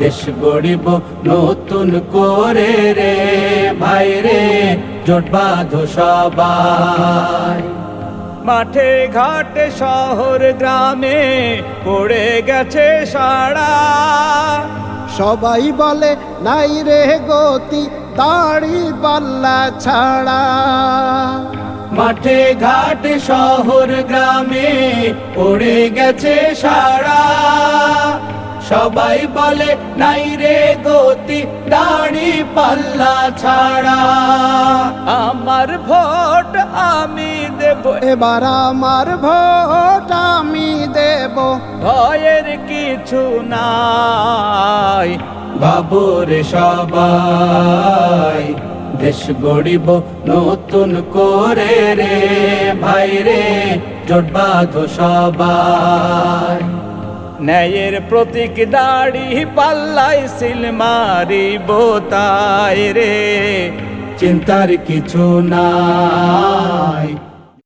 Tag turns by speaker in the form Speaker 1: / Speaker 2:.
Speaker 1: দেশ গড়িব নতুন করে রে ভাই রে, জোট বাঁধো সবাই।
Speaker 2: মাঠে ঘাটে শহর গ্রামে পড়ে গেছে সারা,
Speaker 3: সবাই বলে নাই রে গতি দাড়ি পাল্লা ছাড়া।
Speaker 1: মাঠে ঘাটে শহর গ্রামে পড়ে গেছে সারা, সবাই বলে নাই রে গতি দাড়ি পাল্লা ছাড়া।
Speaker 2: আমার ভোট আমি দেব,
Speaker 3: এবার আমার ভোট আমি দেব,
Speaker 2: ভয়ের কিছু নাই।
Speaker 1: বাবুরে সবাই, দেশ গড়িব নতুন করে রে ভাই রে, জোট বাঁধো সবাই।
Speaker 2: ন্যায়ের প্রতীক দাড়ি পাল্লাই সিল মারিব তাই রে,
Speaker 1: চিন্তার কিছু নাই।